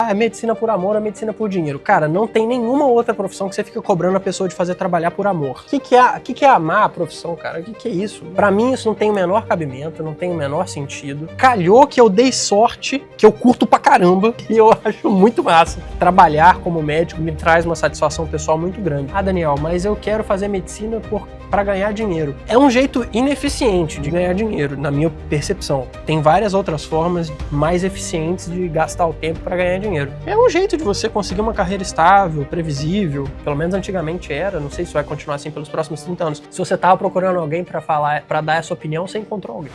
é medicina por amor ou medicina por dinheiro. Cara, não tem nenhuma outra profissão que você fica cobrando a pessoa de fazer trabalhar por amor. O que é amar a profissão, cara? O que é isso? Pra mim, isso não tem o menor cabimento, não tem o menor sentido. Calhou que eu dei sorte, que eu curto pra caramba, e eu acho muito massa. Trabalhar como médico me traz uma satisfação pessoal muito grande. Ah, Daniel, mas eu quero fazer medicina para ganhar dinheiro. É um jeito ineficiente de ganhar dinheiro, na minha percepção. Tem várias outras formas mais eficientes de gastar o tempo para ganhar dinheiro. É um jeito de você conseguir uma carreira estável, previsível, pelo menos antigamente era, não sei se vai continuar assim pelos próximos 30 anos. Se você tava procurando alguém para falar, para dar essa opinião, você encontrou alguém.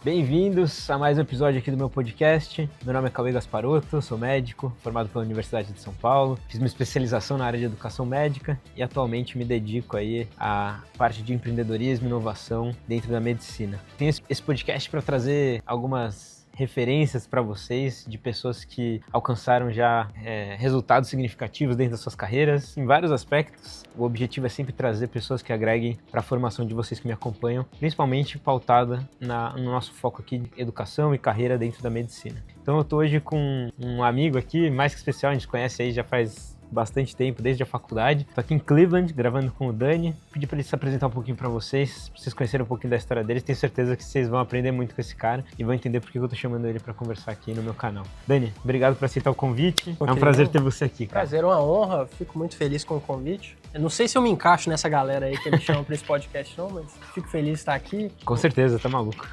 Bem-vindos a mais um episódio aqui do meu podcast. Meu nome é Cauê Gasparotto, sou médico, formado pela Universidade de São Paulo. Fiz uma especialização na área de educação médica e atualmente me dedico aí à parte de empreendedorismo e inovação dentro da medicina. Tenho esse podcast para trazer algumas referências para vocês de pessoas que alcançaram já resultados significativos dentro das suas carreiras, em vários aspectos. O objetivo é sempre trazer pessoas que agreguem para a formação de vocês que me acompanham, principalmente pautada no nosso foco aqui de educação e carreira dentro da medicina. Então eu estou hoje com um amigo aqui, mais que especial, a gente conhece aí já faz bastante tempo, desde a faculdade. Estou aqui em Cleveland, gravando com o Dani. Pedi para ele se apresentar um pouquinho para vocês conhecerem um pouquinho da história dele. Tenho certeza que vocês vão aprender muito com esse cara e vão entender por que eu estou chamando ele para conversar aqui no meu canal. Dani, obrigado por aceitar o convite. É um prazer ter você aqui, cara. Prazer, uma honra. Fico muito feliz com o convite. Eu não sei se eu me encaixo nessa galera aí que eles chamam para esse podcast não, mas fico feliz de estar aqui. Com certeza, tá maluco.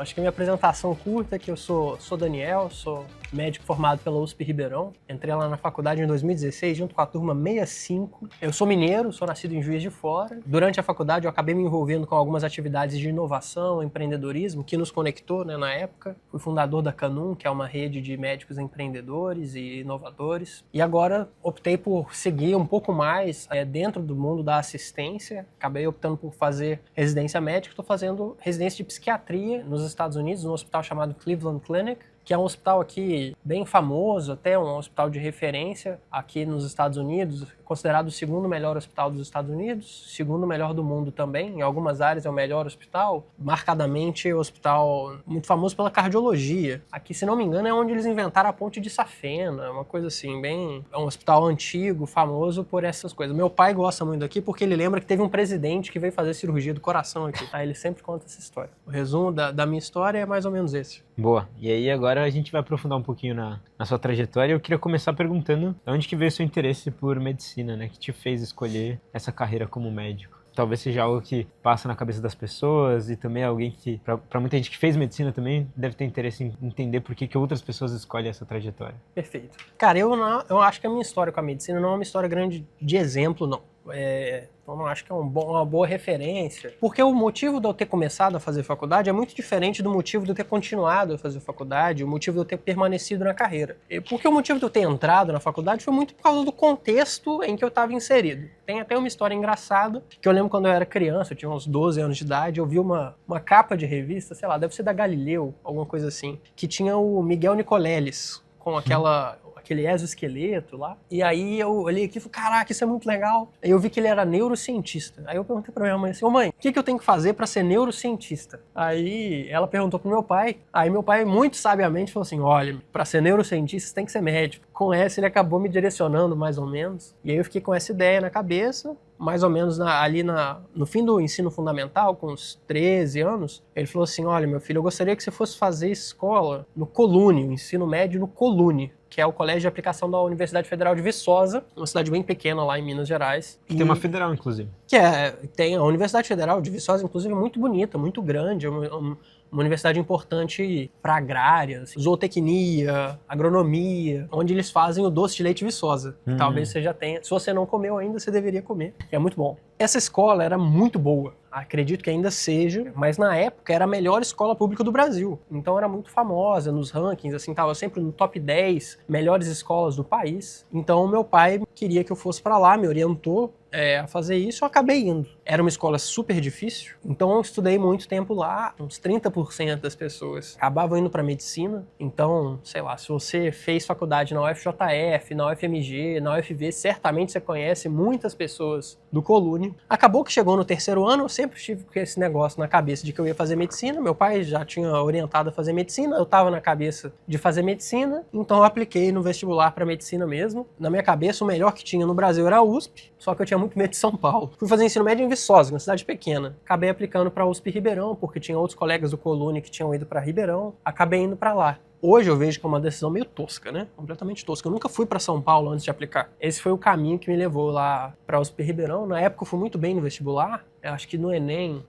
Acho que a minha apresentação curta é que eu sou Daniel, sou médico formado pela USP Ribeirão. Entrei lá na faculdade em 2016, junto com a turma 65. Eu sou mineiro, sou nascido em Juiz de Fora. Durante a faculdade eu acabei me envolvendo com algumas atividades de inovação, empreendedorismo, que nos conectou, né, na época. Fui fundador da Canum, que é uma rede de médicos empreendedores e inovadores. E agora optei por seguir um pouco mais dentro do mundo da assistência. Acabei optando por fazer residência médica. Estou fazendo residência de psiquiatria nos Estados Unidos, num hospital chamado Cleveland Clinic, que é um hospital aqui bem famoso, até um hospital de referência aqui nos Estados Unidos, considerado o segundo melhor hospital dos Estados Unidos, segundo melhor do mundo também, em algumas áreas é o melhor hospital, marcadamente hospital muito famoso pela cardiologia. Aqui, se não me engano, é onde eles inventaram a ponte de Safena, uma coisa assim, é um hospital antigo, famoso por essas coisas. Meu pai gosta muito daqui porque ele lembra que teve um presidente que veio fazer cirurgia do coração aqui. Aí ele sempre conta essa história. O resumo da minha história é mais ou menos esse. Boa. E aí agora a gente vai aprofundar um pouquinho na sua trajetória. Eu queria começar perguntando de onde que veio o seu interesse por medicina, né? Que te fez escolher essa carreira como médico? Talvez seja algo que passa na cabeça das pessoas e também alguém que, para muita gente que fez medicina também, deve ter interesse em entender por que outras pessoas escolhem essa trajetória. Perfeito. Cara, eu acho que a minha história com a medicina não é uma história grande de exemplo, não. Eu não acho que é uma boa referência. Porque o motivo de eu ter começado a fazer faculdade é muito diferente do motivo de eu ter continuado a fazer faculdade, o motivo de eu ter permanecido na carreira. Porque o motivo de eu ter entrado na faculdade foi muito por causa do contexto em que eu estava inserido. Tem até uma história engraçada, que eu lembro quando eu era criança, eu tinha uns 12 anos de idade, eu vi uma capa de revista, sei lá, deve ser da Galileu, alguma coisa assim, que tinha o Miguel Nicoleles, com aquele exoesqueleto lá. E aí eu olhei aqui e falei, caraca, isso é muito legal. Aí eu vi que ele era neurocientista. Aí eu perguntei pra minha mãe assim, ô mãe, o que eu tenho que fazer pra ser neurocientista? Aí ela perguntou pro meu pai. Aí meu pai, muito sabiamente, falou assim, olha, pra ser neurocientista você tem que ser médico. Com essa ele acabou me direcionando mais ou menos. E aí eu fiquei com essa ideia na cabeça. Mais ou menos no fim do ensino fundamental, com uns 13 anos, ele falou assim, olha, meu filho, eu gostaria que você fosse fazer escola no Colune, o ensino médio no Colune, que é o colégio de aplicação da Universidade Federal de Viçosa, uma cidade bem pequena lá em Minas Gerais. Tem uma federal, inclusive. Tem a Universidade Federal de Viçosa, inclusive, muito bonita, muito grande, uma universidade importante para agrárias, zootecnia, agronomia, onde eles fazem o doce de leite Viçosa. Talvez você já tenha. Se você não comeu ainda, você deveria comer. É muito bom. Essa escola era muito boa. Acredito que ainda seja, mas na época era a melhor escola pública do Brasil. Então era muito famosa nos rankings, assim, tava sempre no top 10 melhores escolas do país. Então meu pai queria que eu fosse para lá, me orientou a fazer isso, eu acabei indo. Era uma escola super difícil, então eu estudei muito tempo lá, uns 30% das pessoas acabavam indo para medicina. Então, sei lá, se você fez faculdade na UFJF, na UFMG, na UFV, certamente você conhece muitas pessoas do Colune. Acabou que chegou no terceiro ano, eu sempre tive com esse negócio na cabeça de que eu ia fazer medicina, meu pai já tinha orientado a fazer medicina, eu tava na cabeça de fazer medicina, então eu apliquei no vestibular para medicina mesmo. Na minha cabeça, o melhor que tinha no Brasil era a USP, só que eu tinha muito medo de São Paulo. Fui fazer ensino médio em Viçosa, uma cidade pequena. Acabei aplicando para a USP Ribeirão, porque tinha outros colegas do Colune que tinham ido para Ribeirão. Acabei indo para lá. Hoje eu vejo que é uma decisão meio tosca, né? Completamente tosca. Eu nunca fui para São Paulo antes de aplicar. Esse foi o caminho que me levou lá para a USP Ribeirão. Na época eu fui muito bem no vestibular. Eu acho que no Enem,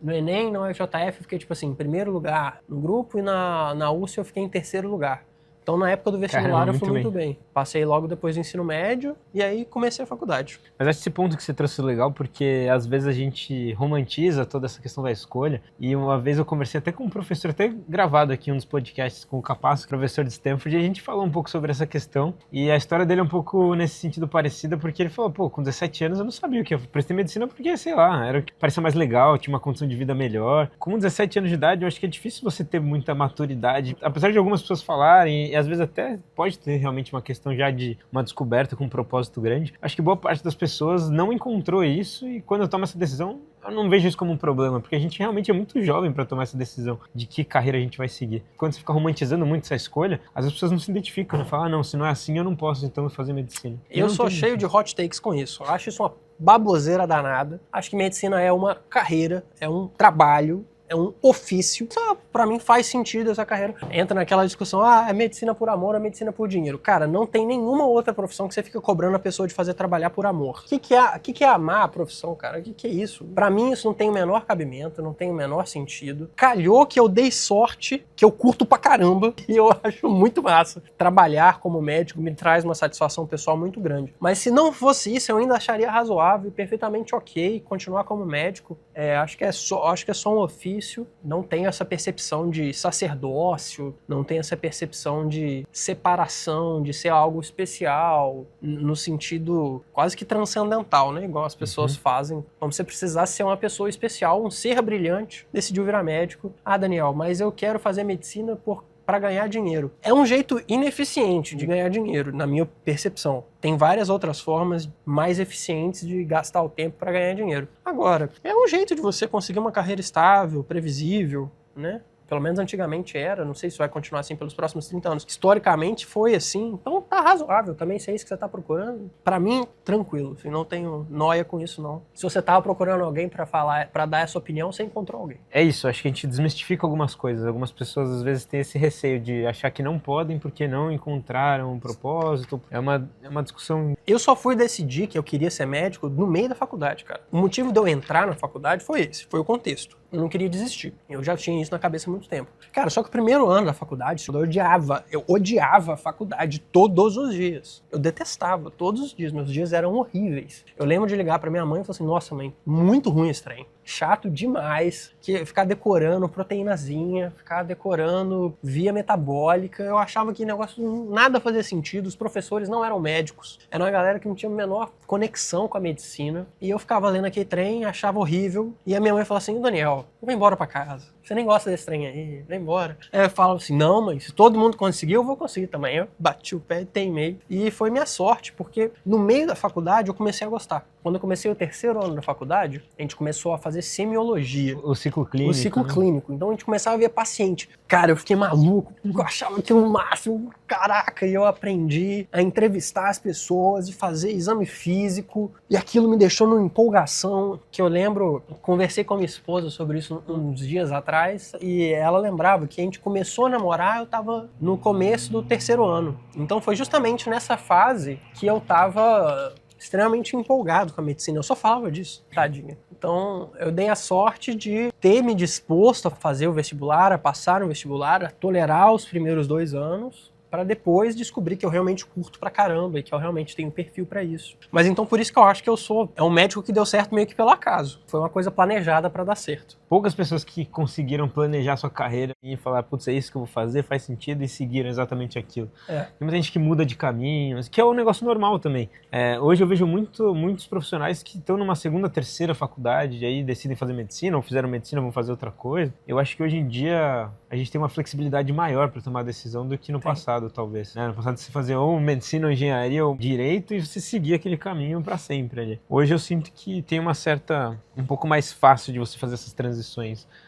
na UFJF eu fiquei tipo assim, em primeiro lugar no grupo e na USP eu fiquei em terceiro lugar. Então, na época do vestibular, eu fui muito bem. Passei logo depois do ensino médio e aí comecei a faculdade. Mas acho esse ponto que você trouxe legal, porque às vezes a gente romantiza toda essa questão da escolha. E uma vez eu conversei até com um professor, até gravado aqui um dos podcasts com o Capasso, professor de Stanford, e a gente falou um pouco sobre essa questão. E a história dele é um pouco nesse sentido parecida, porque ele falou, pô, com 17 anos eu não sabia o que eu prestei medicina porque, sei lá, era o que parecia mais legal, tinha uma condição de vida melhor. Com 17 anos de idade, eu acho que é difícil você ter muita maturidade. Apesar de algumas pessoas falarem, e às vezes até pode ter realmente uma questão já de uma descoberta com um propósito grande. Acho que boa parte das pessoas não encontrou isso e quando eu tomo essa decisão, eu não vejo isso como um problema, porque a gente realmente é muito jovem para tomar essa decisão de que carreira a gente vai seguir. Quando você fica romantizando muito essa escolha, as pessoas não se identificam, né? Falam, não, se não é assim, eu não posso então fazer medicina. Eu sou cheio de hot takes com isso. Eu acho isso uma baboseira danada. Acho que medicina é uma carreira, é um trabalho, é um ofício. Pra mim faz sentido essa carreira. Entra naquela discussão, é medicina por amor, é medicina por dinheiro. Cara, não tem nenhuma outra profissão que você fica cobrando a pessoa de fazer trabalhar por amor. O que é amar a profissão, cara? O que é isso? Pra mim isso não tem o menor cabimento, não tem o menor sentido. Calhou que eu dei sorte, que eu curto pra caramba, e eu acho muito massa. Trabalhar como médico me traz uma satisfação pessoal muito grande. Mas se não fosse isso, eu ainda acharia razoável, perfeitamente ok, continuar como médico. Acho que é só um ofício, não tem essa percepção de sacerdócio, não tem essa percepção de separação, de ser algo especial, no sentido quase que transcendental, né? Igual as pessoas fazem, como se você precisasse ser uma pessoa especial, um ser brilhante, decidiu virar médico. Daniel, mas eu quero fazer medicina para ganhar dinheiro. É um jeito ineficiente de ganhar dinheiro, na minha percepção. Tem várias outras formas mais eficientes de gastar o tempo para ganhar dinheiro. Agora, é um jeito de você conseguir uma carreira estável, previsível, né? Pelo menos antigamente era, não sei se vai continuar assim pelos próximos 30 anos. Historicamente foi assim, então tá razoável também, se é isso que você tá procurando. Pra mim, tranquilo, assim, não tenho nóia com isso não. Se você tava procurando alguém pra falar, para dar essa opinião, você encontrou alguém. É isso, acho que a gente desmistifica algumas coisas. Algumas pessoas às vezes têm esse receio de achar que não podem porque não encontraram um propósito. É uma discussão... Eu só fui decidir que eu queria ser médico no meio da faculdade, cara. O motivo de eu entrar na faculdade foi esse, foi o contexto. Eu não queria desistir. Eu já tinha isso na cabeça há muito tempo. Cara, só que o primeiro ano da faculdade, eu odiava a faculdade todos os dias. Eu detestava todos os dias. Meus dias eram horríveis. Eu lembro de ligar pra minha mãe e falar assim, nossa mãe, muito ruim esse trem. Chato demais, que ficar decorando proteínazinha, ficar decorando via metabólica, eu achava que negócio nada fazia sentido, os professores não eram médicos, era uma galera que não tinha a menor conexão com a medicina, e eu ficava lendo aquele trem, achava horrível, e a minha mãe falou assim, Daniel, vai embora pra casa, você nem gosta desse trem aí, vai embora. Aí eu falo assim, não mãe, se todo mundo conseguir, eu vou conseguir também. Eu bati o pé, teimei, e foi minha sorte, porque no meio da faculdade eu comecei a gostar. Quando eu comecei o terceiro ano da faculdade, a gente começou a fazer semiologia. O ciclo clínico. O ciclo clínico. Então a gente começava a ver paciente. Cara, eu fiquei maluco. Eu achava aquilo o máximo. Caraca, e eu aprendi a entrevistar as pessoas e fazer exame físico. E aquilo me deixou numa empolgação que eu lembro, conversei com a minha esposa sobre isso uns dias atrás e ela lembrava que a gente começou a namorar, eu tava no começo do terceiro ano. Então foi justamente nessa fase que eu tava extremamente empolgado com a medicina. Eu só falava disso, tadinha. Então, eu dei a sorte de ter me disposto a fazer o vestibular, a passar no vestibular, a tolerar os primeiros 2 anos para depois descobrir que eu realmente curto pra caramba e que eu realmente tenho perfil pra isso. Mas então por isso que eu acho que eu sou um médico que deu certo meio que pelo acaso. Foi uma coisa planejada pra dar certo. Poucas pessoas que conseguiram planejar sua carreira e falar, putz, é isso que eu vou fazer, faz sentido, e seguiram exatamente aquilo. Tem muita gente que muda de caminho, que é um negócio normal também. Hoje eu vejo muitos profissionais que estão numa segunda, terceira faculdade, e aí decidem fazer medicina, ou fizeram medicina, vão fazer outra coisa. Eu acho que hoje em dia a gente tem uma flexibilidade maior para tomar decisão do que no passado, talvez. No passado você fazia ou medicina, ou engenharia, ou direito, e você seguia aquele caminho para sempre ali. Hoje eu sinto que tem um pouco mais fácil de você fazer essas transições.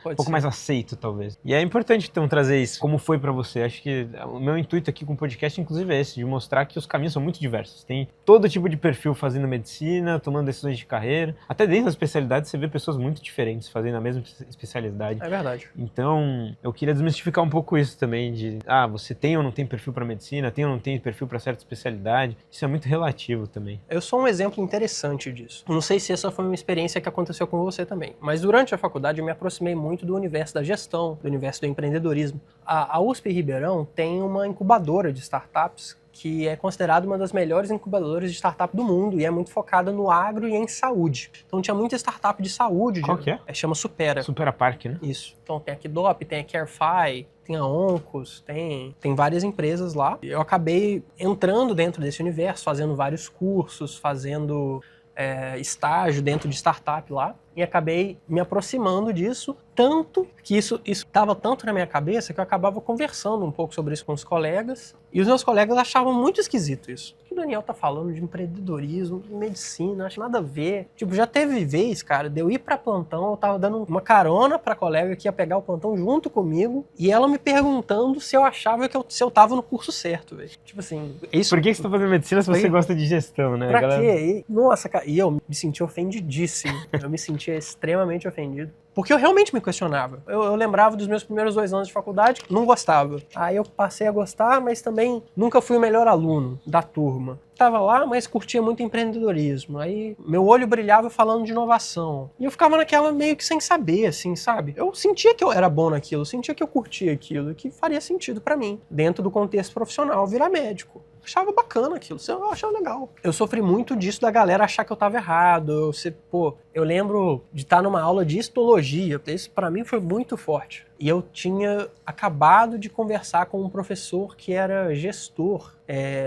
Um pouco mais aceito, talvez. E é importante, então, trazer isso. Como foi pra você? Acho que o meu intuito aqui com o podcast, inclusive, é esse, de mostrar que os caminhos são muito diversos. Tem todo tipo de perfil fazendo medicina, tomando decisões de carreira. Até dentro da especialidade, você vê pessoas muito diferentes fazendo a mesma especialidade. É verdade. Então, eu queria desmistificar um pouco isso também, de, você tem ou não tem perfil pra medicina, tem ou não tem perfil pra certa especialidade. Isso é muito relativo também. Eu sou um exemplo interessante disso. Não sei se essa foi uma experiência que aconteceu com você também, mas durante a faculdade eu me aproximei muito do universo da gestão, do universo do empreendedorismo. A USP Ribeirão tem uma incubadora de startups que é considerada uma das melhores incubadoras de startup do mundo e é muito focada no agro e em saúde. Então tinha muita startup de saúde. Qual que é? Chama Supera. Supera Park, né? Isso. Então tem a Kidop, tem a Carefy, tem a Oncos, tem várias empresas lá. Eu acabei entrando dentro desse universo, fazendo vários cursos, fazendo estágio dentro de startup lá. E acabei me aproximando disso, tanto que isso estava tanto na minha cabeça que eu acabava conversando um pouco sobre isso com os colegas. E os meus colegas achavam muito esquisito isso. O que o Daniel tá falando de empreendedorismo, de medicina, acho nada a ver. Tipo, já teve vez, cara, de eu ir pra plantão, eu tava dando uma carona pra colega que ia pegar o plantão junto comigo, e ela me perguntando se eu achava se eu tava no curso certo, velho. Tipo assim... Por que você tá fazendo medicina se você gosta de gestão, né? Pra quê? Nossa, cara, e eu me senti ofendidíssimo. Eu me sentia extremamente ofendido. Porque eu realmente me questionava. Eu lembrava dos meus primeiros 2 anos de faculdade, não gostava. Aí eu passei a gostar, mas também nunca fui o melhor aluno da turma. Tava lá, mas curtia muito empreendedorismo. Aí meu olho brilhava falando de inovação. E eu ficava naquela meio que sem saber, assim, sabe? Eu sentia que eu era bom naquilo, eu sentia que eu curtia aquilo, que faria sentido pra mim, dentro do contexto profissional, virar médico. Achava bacana aquilo, eu achava legal. Eu sofri muito disso da galera achar que eu tava errado. Eu lembro de estar numa aula de histologia, isso pra mim foi muito forte. E eu tinha acabado de conversar com um professor que era gestor,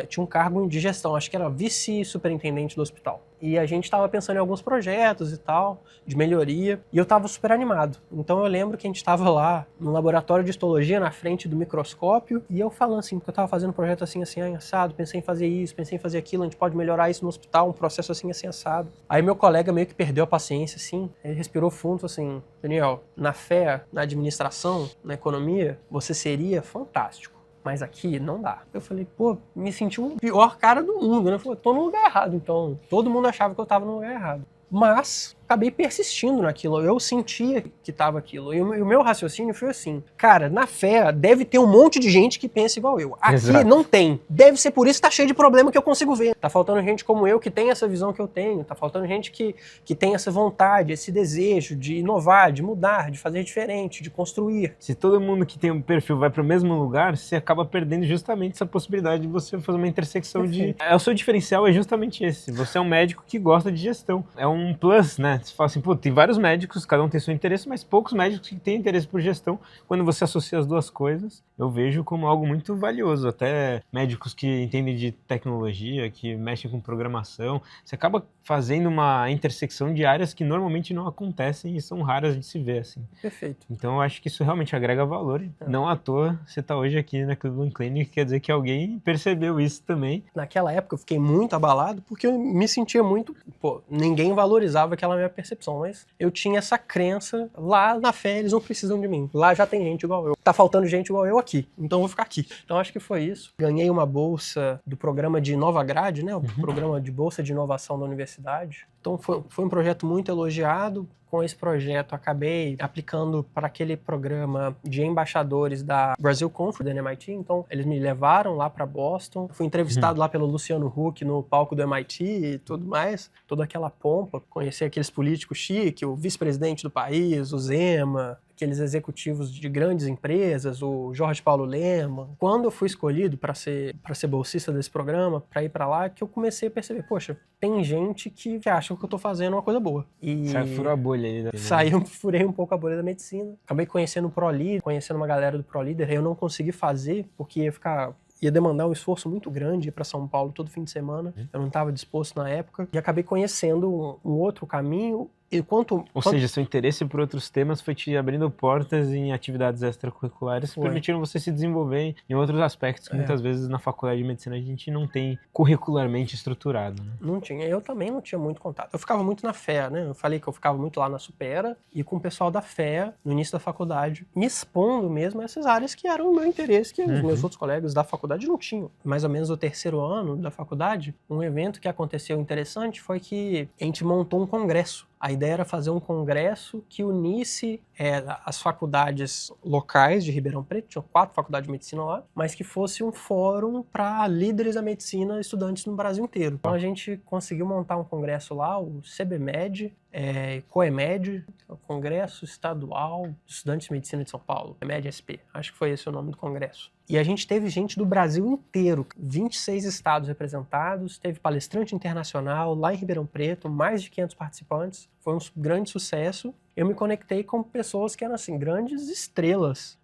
tinha um cargo de gestão, acho que era vice-superintendente do hospital. E a gente estava pensando em alguns projetos e tal, de melhoria, e eu estava super animado. Então eu lembro que a gente estava lá no laboratório de histologia, na frente do microscópio, e eu falando assim, porque eu estava fazendo um projeto assim, assado, pensei em fazer isso, pensei em fazer aquilo, a gente pode melhorar isso no hospital, um processo assim, assado. Aí meu colega meio que perdeu a paciência, assim, ele respirou fundo, assim, Daniel, na fé, na administração, na economia, você seria fantástico. Mas aqui não dá. Eu falei, me senti o pior cara do mundo, né? Eu falei, tô no lugar errado, então. Todo mundo achava que eu tava no lugar errado. Mas acabei persistindo naquilo, eu sentia que tava aquilo. E o meu raciocínio foi assim, cara, na fé deve ter um monte de gente que pensa igual eu. Aqui Exato. Não tem. Deve ser por isso que tá cheio de problema que eu consigo ver. Tá faltando gente como eu que tem essa visão que eu tenho, tá faltando gente que tem essa vontade, esse desejo de inovar, de mudar, de fazer diferente, de construir. Se todo mundo que tem um perfil vai pro mesmo lugar, você acaba perdendo justamente essa possibilidade de você fazer uma intersecção o seu diferencial é justamente esse. Você é um médico que gosta de gestão. É um plus, né? Você fala assim, tem vários médicos, cada um tem seu interesse, mas poucos médicos que têm interesse por gestão. Quando você associa as duas coisas, eu vejo como algo muito valioso. Até médicos que entendem de tecnologia, que mexem com programação, você acaba fazendo uma intersecção de áreas que normalmente não acontecem e são raras de se ver, assim. Perfeito. Então eu acho que isso realmente agrega valor. Não à toa você está hoje aqui na Cleveland Clinic, quer dizer que alguém percebeu isso também. Naquela época eu fiquei muito abalado porque eu me sentia muito... ninguém valorizava aquela minha percepção, mas eu tinha essa crença, lá na fé eles não precisam de mim, lá já tem gente igual eu, tá faltando gente igual eu aqui, então eu vou ficar aqui. Então acho que foi isso. Ganhei uma bolsa do programa de Nova Grade, né, o programa de bolsa de inovação da universidade. Então foi um projeto muito elogiado. Com esse projeto, acabei aplicando para aquele programa de embaixadores da Brazil Conference, da MIT. Então, eles me levaram lá para Boston. Fui entrevistado lá pelo Luciano Huck no palco do MIT e tudo mais. Toda aquela pompa. Conheci aqueles políticos chiques, o vice-presidente do país, o Zema, aqueles executivos de grandes empresas, o Jorge Paulo Lema. Quando eu fui escolhido para ser bolsista desse programa, para ir para lá, que eu comecei a perceber, poxa, tem gente que acha que o que eu tô fazendo é uma coisa boa. E Furou a bolha aí. furei um pouco a bolha da medicina. Acabei conhecendo o ProLíder, conhecendo uma galera do ProLíder. Eu não consegui fazer, porque ia demandar um esforço muito grande ir para São Paulo todo fim de semana. Eu não estava disposto na época. E acabei conhecendo um outro caminho. Ou seja, seu interesse por outros temas foi te abrindo portas em atividades extracurriculares que permitiram você se desenvolver em outros aspectos que muitas vezes na faculdade de medicina a gente não tem curricularmente estruturado, né? Não tinha. Eu também não tinha muito contato. Eu ficava muito na FEA, né? Eu falei que eu ficava muito lá na Supera e com o pessoal da FEA, no início da faculdade, me expondo mesmo a essas áreas que eram o meu interesse, que os meus outros colegas da faculdade não tinham. Mais ou menos no terceiro ano da faculdade, um evento que aconteceu interessante foi que a gente montou um congresso. A ideia era fazer um congresso que unisse as faculdades locais de Ribeirão Preto, tinha 4 faculdades de medicina lá, mas que fosse um fórum para líderes da medicina, estudantes no Brasil inteiro. Então a gente conseguiu montar um congresso lá, o CBMed, COEMED, o Congresso Estadual de Estudantes de Medicina de São Paulo, COEMED-SP, acho que foi esse o nome do congresso. E a gente teve gente do Brasil inteiro, 26 estados representados, teve palestrante internacional lá em Ribeirão Preto, mais de 500 participantes, foi um grande sucesso. Eu me conectei com pessoas que eram assim, grandes estrelas,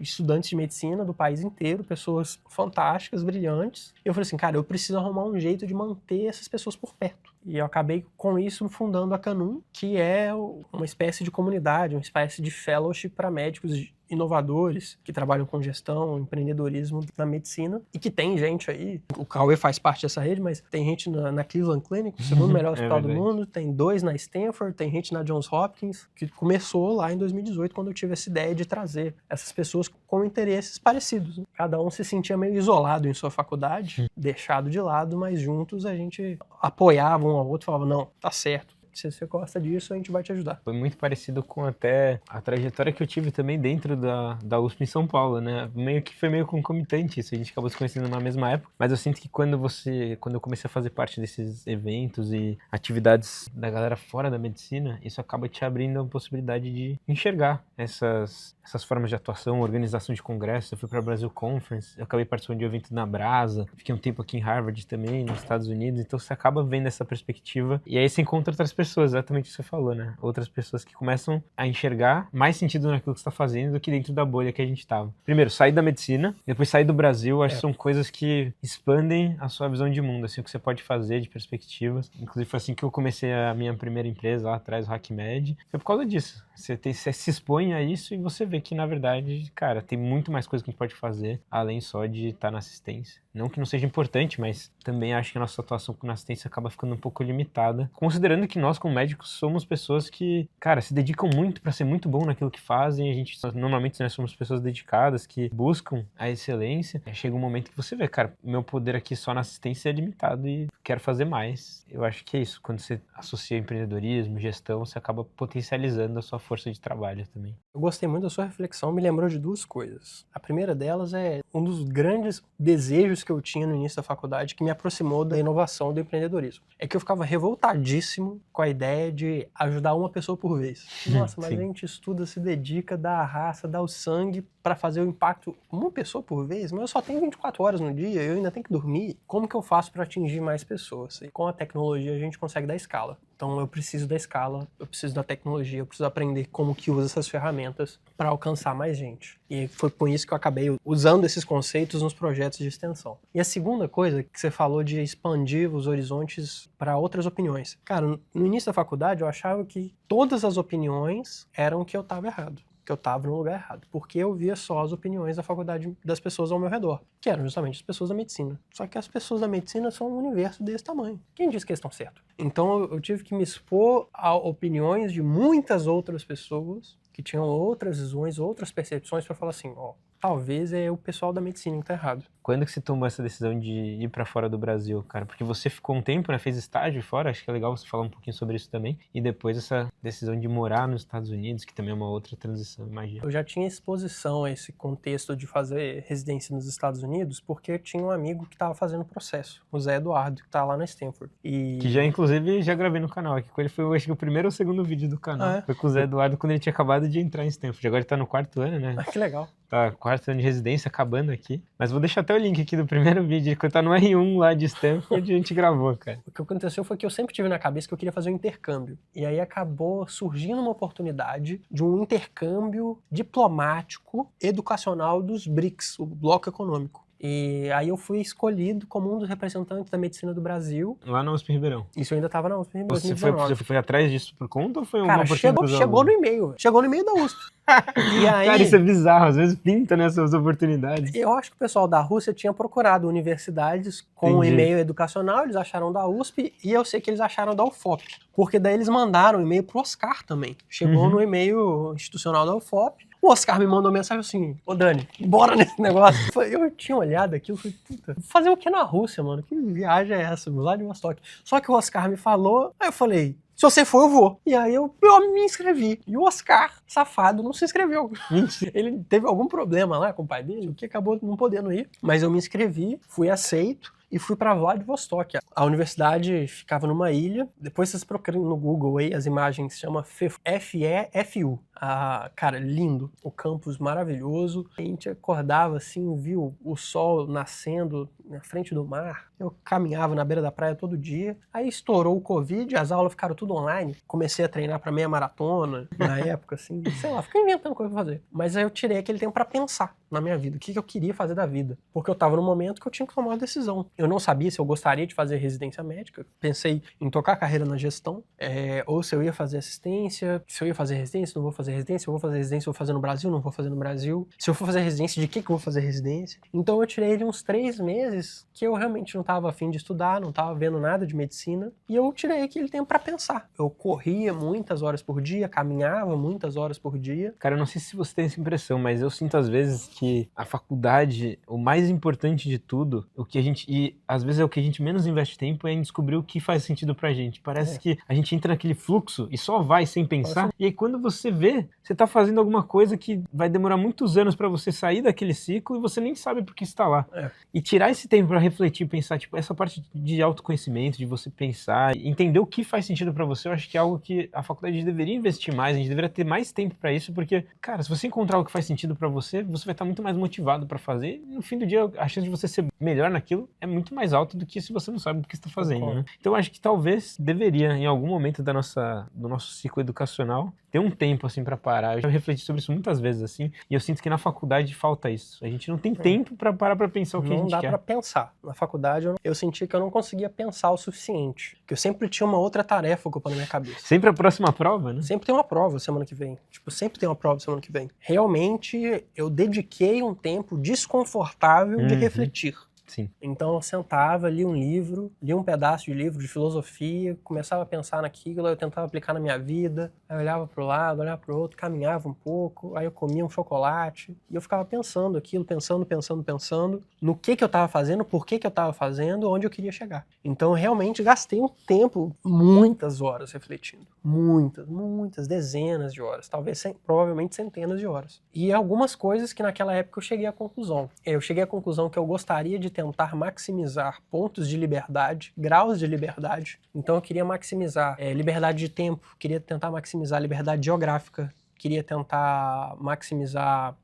estudantes de medicina do país inteiro, pessoas fantásticas, brilhantes. E eu falei assim, cara, eu preciso arrumar um jeito de manter essas pessoas por perto. E eu acabei com isso fundando a Canum, que é uma espécie de comunidade, uma espécie de fellowship para médicos inovadores que trabalham com gestão, empreendedorismo na medicina e que tem gente aí, o Cauê faz parte dessa rede, mas tem gente na Cleveland Clinic, o segundo melhor hospital do mundo, tem 2 na Stanford, tem gente na Johns Hopkins, que começou lá em 2018 quando eu tive essa ideia de trazer essas pessoas com interesses parecidos, né? Cada um se sentia meio isolado em sua faculdade, deixado de lado, mas juntos a gente apoiava um ao outro, falava, não, tá certo. Se você gosta disso, a gente vai te ajudar. Foi muito parecido com até a trajetória que eu tive também dentro da USP em São Paulo, né? Foi meio concomitante isso, a gente acabou se conhecendo na mesma época, mas eu sinto que quando eu comecei a fazer parte desses eventos e atividades da galera fora da medicina, isso acaba te abrindo a possibilidade de enxergar essas formas de atuação, organização de congressos. Eu fui para a Brasil Conference, eu acabei participando de um evento na Brasa, fiquei um tempo aqui em Harvard também, nos Estados Unidos, então você acaba vendo essa perspectiva e aí você encontra outras pessoas, exatamente o que você falou, né? Outras pessoas que começam a enxergar mais sentido naquilo que você está fazendo do que dentro da bolha que a gente estava. Primeiro, sair da medicina, depois sair do Brasil, acho que são coisas que expandem a sua visão de mundo, assim, o que você pode fazer de perspectivas. Inclusive foi assim que eu comecei a minha primeira empresa lá atrás, o HackMed. Foi por causa disso. Você se expõe a isso e você vê que, na verdade, cara, tem muito mais coisa que a gente pode fazer, além só de estar na assistência. Não que não seja importante, mas também acho que a nossa atuação na assistência acaba ficando um pouco limitada, considerando que nós, como médicos, somos pessoas que, cara, se dedicam muito para ser muito bom naquilo que fazem. A gente, normalmente, nós somos pessoas dedicadas que buscam a excelência. Chega um momento que você vê, cara, meu poder aqui só na assistência é limitado e quero fazer mais. Eu acho que é isso. Quando você associa empreendedorismo, gestão, você acaba potencializando a sua força de trabalho também. Eu gostei muito da sua reflexão, me lembrou de 2 coisas. A primeira delas é um dos grandes desejos que eu tinha no início da faculdade que me aproximou da inovação do empreendedorismo. É que eu ficava revoltadíssimo com a ideia de ajudar uma pessoa por vez. Nossa, mas a gente estuda, se dedica, dá a raça, dá o sangue para fazer o impacto uma pessoa por vez, mas eu só tenho 24 horas no dia, eu ainda tenho que dormir. Como que eu faço para atingir mais pessoas? E com a tecnologia a gente consegue dar escala. Então eu preciso da escala, eu preciso da tecnologia, eu preciso aprender como que usa essas ferramentas para alcançar mais gente. E foi com isso que eu acabei usando esses conceitos nos projetos de extensão. E a segunda coisa que você falou de expandir os horizontes para outras opiniões. Cara, no início da faculdade eu achava que todas as opiniões eram que eu estava errado, que eu estava no lugar errado, porque eu via só as opiniões da faculdade das pessoas ao meu redor, que eram justamente as pessoas da medicina. Só que as pessoas da medicina são um universo desse tamanho. Quem disse que eles estão certos? Então eu tive que me expor a opiniões de muitas outras pessoas que tinham outras visões, outras percepções para falar assim, ó, talvez é o pessoal da medicina que tá errado. Quando que você tomou essa decisão de ir pra fora do Brasil, cara? Porque você ficou um tempo, né? Fez estágio fora, acho que é legal você falar um pouquinho sobre isso também. E depois essa decisão de morar nos Estados Unidos, que também é uma outra transição, imagina. Eu já tinha exposição a esse contexto de fazer residência nos Estados Unidos, porque eu tinha um amigo que estava fazendo o processo, o Zé Eduardo, que tá lá na Stanford. Que já, inclusive, já gravei no canal aqui com ele, foi, eu acho que o primeiro ou segundo vídeo do canal. Ah, é? Foi com o Zé Eduardo quando ele tinha acabado de entrar em Stanford. Agora ele tá no 4º ano, né? Ah, que legal. Tá 4º ano de residência, acabando aqui. Mas vou deixar até o link aqui do primeiro vídeo, quando tá no R1 lá de Stanford, a gente gravou, cara. O que aconteceu foi que eu sempre tive na cabeça que eu queria fazer um intercâmbio. E aí acabou surgindo uma oportunidade de um intercâmbio diplomático educacional dos BRICS, o Bloco Econômico. E aí eu fui escolhido como um dos representantes da medicina do Brasil. Lá na USP Ribeirão. Isso eu ainda estava na USP em Você 2019. foi atrás disso por conta ou foi uma Cara, oportunidade? chegou no e-mail. Chegou no e-mail da USP. E aí, Cara, isso é bizarro. Às vezes pinta nessas oportunidades. eu acho que o pessoal da Rússia tinha procurado universidades com um Entendi. e-mail educacional, eles acharam da USP e eu sei que eles acharam da UFOP. Porque daí eles mandaram um e-mail pro Oscar também. Chegou no e-mail institucional da UFOP. O Oscar me mandou mensagem assim: ô Dani, bora nesse negócio. Eu tinha olhado aquilo e falei: puta, fazer o que na Rússia, mano? Que viagem é essa? Lá de Vostok. Só que o Oscar me falou, aí eu falei: se você for, eu vou. E aí eu me inscrevi. E o Oscar, safado, não se inscreveu. Ele teve algum problema lá com o pai dele, que acabou não podendo ir. Mas eu me inscrevi, fui aceito. E fui para Vladivostok. A universidade ficava numa ilha. Depois vocês procuram no Google aí, as imagens se chama FEFU. Cara, lindo. O campus maravilhoso. A gente acordava assim, viu o sol nascendo na frente do mar. Eu caminhava na beira da praia todo dia. Aí estourou o Covid, as aulas ficaram tudo online. Comecei a treinar para meia maratona na época, assim. Sei lá, fiquei inventando coisa pra fazer. Mas aí eu tirei aquele tempo para pensar na minha vida. O que eu queria fazer da vida. Porque eu tava num momento que eu tinha que tomar uma decisão. Eu não sabia se eu gostaria de fazer residência médica. Pensei em tocar carreira na gestão. Ou se eu ia fazer assistência. Se eu ia fazer residência, não vou fazer residência. Se eu vou fazer residência, eu vou fazer no Brasil, não vou fazer no Brasil. Se eu for fazer residência, de que eu vou fazer residência? Então eu tirei de uns 3 meses que eu realmente não tava afim de estudar, não tava vendo nada de medicina. E eu tirei aquele tempo pra pensar. Eu corria muitas horas por dia, caminhava muitas horas por dia. Cara, eu não sei se você tem essa impressão, mas eu sinto às vezes que a faculdade, o mais importante de tudo, e às vezes é o que a gente menos investe tempo, é em descobrir o que faz sentido pra gente. Parece que a gente entra naquele fluxo e só vai sem pensar. E aí quando você vê, você tá fazendo alguma coisa que vai demorar muitos anos pra você sair daquele ciclo e você nem sabe por que está lá. E tirar esse tempo pra refletir, pensar, tipo, essa parte de autoconhecimento, de você pensar, entender o que faz sentido pra você, eu acho que é algo que a faculdade deveria investir mais, a gente deveria ter mais tempo pra isso, porque, cara, se você encontrar o que faz sentido pra você, você vai estar muito mais motivado pra fazer, e no fim do dia a chance de você ser melhor naquilo é muito mais alta do que se você não sabe o que está fazendo, né? Então eu acho que talvez deveria, em algum momento do nosso ciclo educacional, ter um tempo assim pra parar. Eu já refleti sobre isso muitas vezes assim, e eu sinto que na faculdade falta isso. A gente não tem tempo pra parar pra pensar o que a gente quer. Não dá pra pensar. Na faculdade eu senti que eu não conseguia pensar o suficiente. Que eu sempre tinha uma outra tarefa ocupando a minha cabeça. Sempre a próxima prova, né? Sempre tem uma prova semana que vem. Tipo, sempre tem uma prova semana que vem. Realmente, eu dediquei um tempo desconfortável de refletir. Sim. Então eu sentava, lia um livro, lia um pedaço de livro de filosofia, começava a pensar naquilo, eu tentava aplicar na minha vida, aí eu olhava pro lado, olhava pro outro, caminhava um pouco, aí eu comia um chocolate, e eu ficava pensando aquilo, pensando no que eu tava fazendo, por que eu tava fazendo, onde eu queria chegar. Então eu realmente gastei um tempo, muitas horas refletindo. Muitas, dezenas de horas, talvez provavelmente centenas de horas. E algumas coisas que naquela época eu cheguei à conclusão. Eu cheguei à conclusão que eu gostaria de tentar maximizar pontos de liberdade, graus de liberdade. Então eu queria maximizar liberdade de tempo, queria tentar maximizar liberdade geográfica, queria tentar maximizar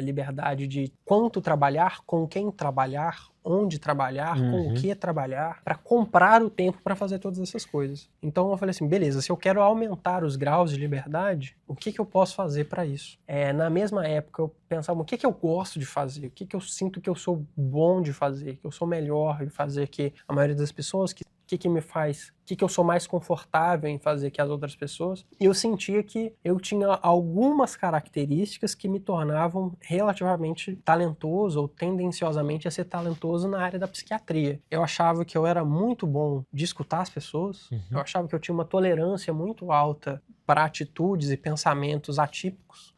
liberdade de quanto trabalhar, com quem trabalhar, onde trabalhar, com o que trabalhar, para comprar o tempo para fazer todas essas coisas. Então eu falei assim, beleza, se eu quero aumentar os graus de liberdade, o que eu posso fazer para isso? Na mesma época eu pensava, o que eu gosto de fazer? O que eu sinto que eu sou bom de fazer, que eu sou melhor de fazer que a maioria das pessoas, que me faz, que eu sou mais confortável em fazer que as outras pessoas. E eu sentia que eu tinha algumas características que me tornavam relativamente talentoso ou tendenciosamente a ser talentoso talentoso na área da psiquiatria. Eu achava que eu era muito bom de escutar as pessoas, eu achava que eu tinha uma tolerância muito alta para atitudes e pensamentos atípicos.